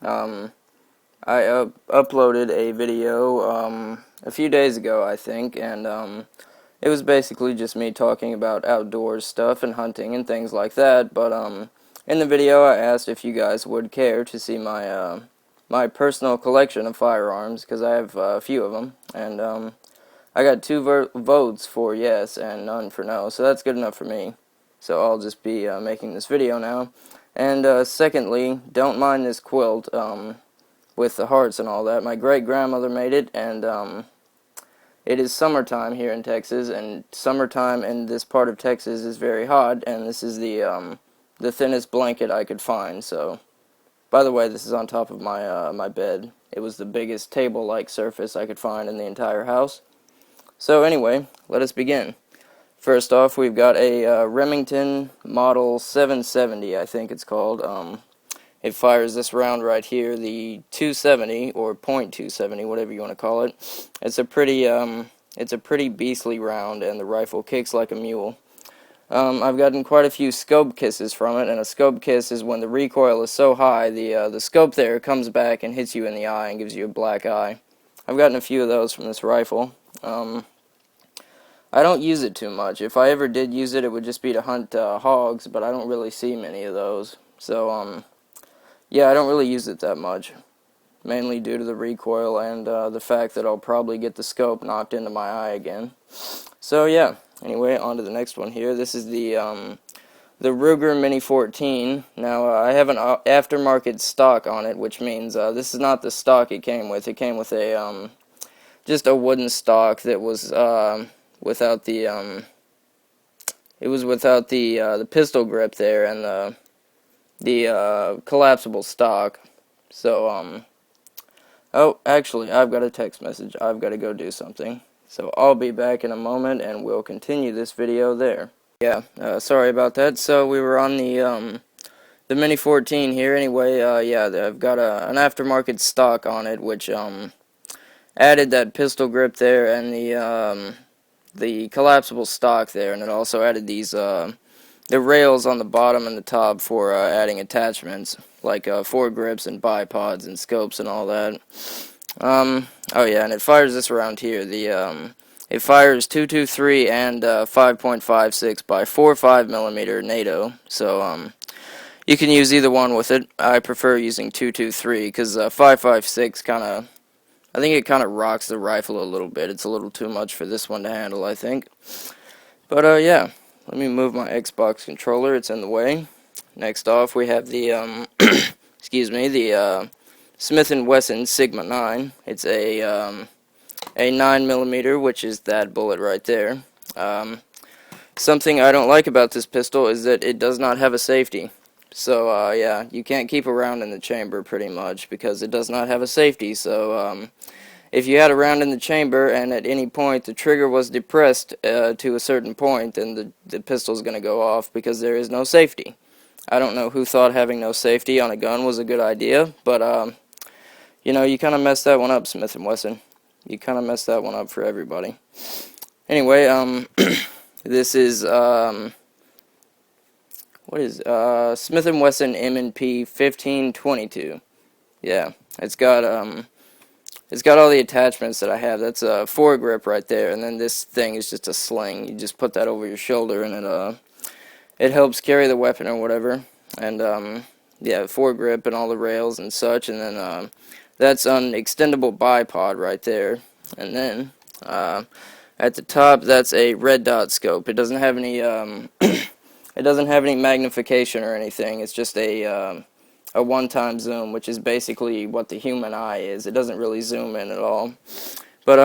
I uploaded a video a few days ago, I think, and it was basically just me talking about outdoors stuff and hunting and things like that. But in the video, I asked if you guys would care to see my personal collection of firearms, because I have a few of them, and I got two votes for yes and none for no, so that's good enough for me. So I'll just be making this video now. And secondly, don't mind this quilt with the hearts and all that. My great-grandmother made it, and it is summertime here in Texas, and summertime in this part of Texas is very hot, and this is the thinnest blanket I could find. So, by the way, this is on top of my bed. It was the biggest table-like surface I could find in the entire house. So anyway, let us begin. First off, we've got a Remington Model 770, I think it's called. It fires this round right here, the 270 or .270, whatever you want to call it. It's a pretty beastly round, and the rifle kicks like a mule. I've gotten quite a few scope kisses from it, and a scope kiss is when the recoil is so high, the scope there comes back and hits you in the eye and gives you a black eye. I've gotten a few of those from this rifle. I don't use it too much. If I ever did use it, it would just be to hunt hogs, but I don't really see many of those. So, yeah, I don't really use it that much, mainly due to the recoil and the fact that I'll probably get the scope knocked into my eye again. So, yeah, anyway, on to the next one here. This is the Ruger Mini 14. Now, I have an aftermarket stock on it, which means this is not the stock it came with. It came with a just a wooden stock that was without the the pistol grip there and the collapsible stock. So oh, actually, I've got a text message. I've got to go do something. So I'll be back in a moment, and we'll continue this video there. Yeah, sorry about that. So we were on the Mini 14 here. Anyway, yeah, I've got an aftermarket stock on it, which added that pistol grip there and the collapsible stock there, and it also added these the rails on the bottom and the top for adding attachments like foregrips and bipods and scopes and all that. Oh yeah, and it fires this around here. It fires 223 and 5.56 by 4.5 millimeter NATO. So you can use either one with it. I prefer using 223 because 5.56 I think it kind of rocks the rifle a little bit. It's a little too much for this one to handle, I think. But, yeah. Let me move my Xbox controller. It's in the way. Next off, we have the, excuse me, the Smith & Wesson Sigma 9. It's a 9mm, which is that bullet right there. Something I don't like about this pistol is that it does not have a safety. So, yeah, you can't keep a round in the chamber pretty much because it does not have a safety. So, if you had a round in the chamber and at any point the trigger was depressed to a certain point, then the pistol's going to go off because there is no safety. I don't know who thought having no safety on a gun was a good idea, but, you know, you kind of messed that one up, Smith & Wesson. You kind of messed that one up for everybody. Anyway, this is, what is Smith & Wesson M&P 1522. Yeah, it's got all the attachments that I have. That's a foregrip right there, and then this thing is just a sling. You just put that over your shoulder, and it helps carry the weapon or whatever. And yeah, foregrip and all the rails and such. And then that's an extendable bipod right there. And then at the top, that's a red dot scope. It doesn't have any it doesn't have any magnification or anything. It's just a one-time zoom, which is basically what the human eye is. It doesn't really zoom in at all. But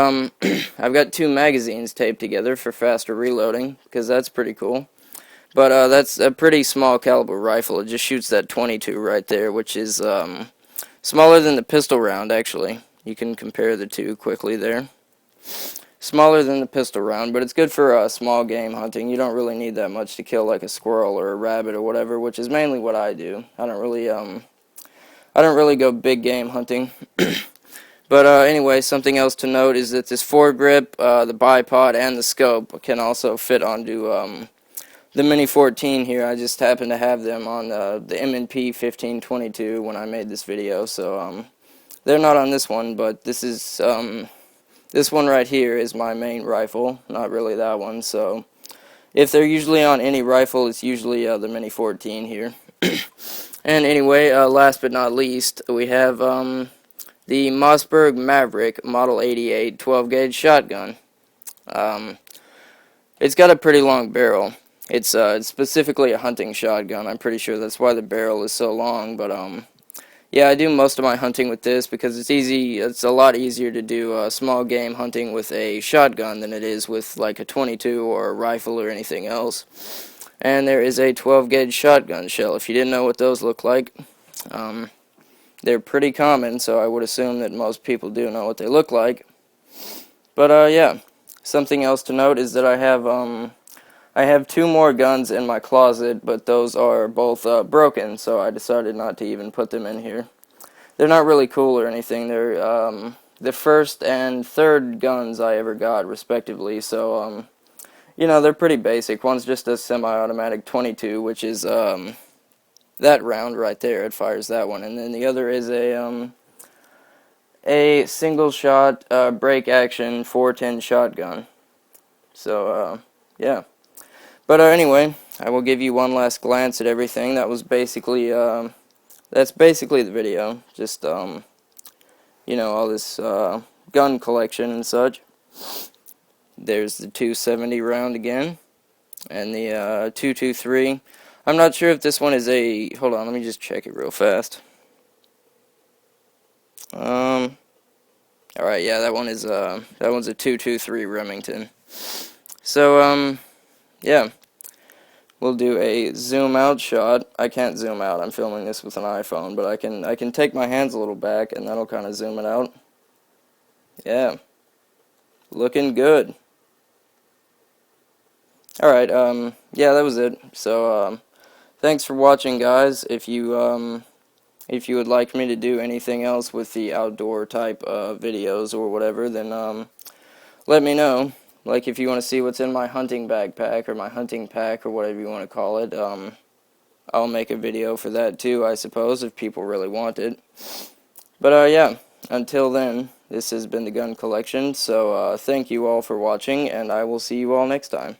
I've got two magazines taped together for faster reloading, because that's pretty cool. But that's a pretty small caliber rifle. It just shoots that 22 right there, which is smaller than the pistol round, actually. You can compare the two quickly there. Smaller than the pistol round, but it's good for small game hunting. You don't really need that much to kill like a squirrel or a rabbit or whatever, which is mainly what I do. I don't really go big game hunting. But anyway, something else to note is that this foregrip, the bipod, and the scope can also fit onto the Mini 14 here, I just happened to have them on the M&P 1522 when I made this video, so they're not on this one, but this is this one right here is my main rifle, not really that one. So if they're usually on any rifle, it's usually the Mini 14 here. And anyway, last but not least, we have the Mossberg Maverick Model 88 12-gauge shotgun. It's got a pretty long barrel. It's specifically a hunting shotgun. I'm pretty sure that's why the barrel is so long. But yeah, I do most of my hunting with this because it's easy. It's a lot easier to do small game hunting with a shotgun than it is with like a 22 or a rifle or anything else. And there is a 12-gauge shotgun shell. If you didn't know what those look like, they're pretty common, so I would assume that most people do know what they look like. But yeah, something else to note is that I have two more guns in my closet, but those are both broken, so I decided not to even put them in here. They're not really cool or anything. They're the first and third guns I ever got, respectively, so you know, they're pretty basic. One's just a semi-automatic 22, which is that round right there. It fires that one, and then the other is a single-shot break-action 410 shotgun. So yeah. But anyway, I will give you one last glance at everything. That was basically that's basically the video. Just you know, all this gun collection and such. There's the 270 round again, and the 223. I'm not sure if this one is a. Hold on, let me just check it real fast. All right, yeah, that one is that one's a 223 Remington. So yeah, we'll do a zoom out shot. I can't zoom out. I'm filming this with an iPhone, but I can take my hands a little back, and that'll kind of zoom it out. Yeah, looking good. All right, yeah, that was it. So thanks for watching, guys. If you would like me to do anything else with the outdoor type videos or whatever, then let me know. Like if you want to see what's in my hunting backpack or my hunting pack or whatever you want to call it, I'll make a video for that too, I suppose, if people really want it. But yeah, until then, this has been the Gun Collection, so thank you all for watching, and I will see you all next time.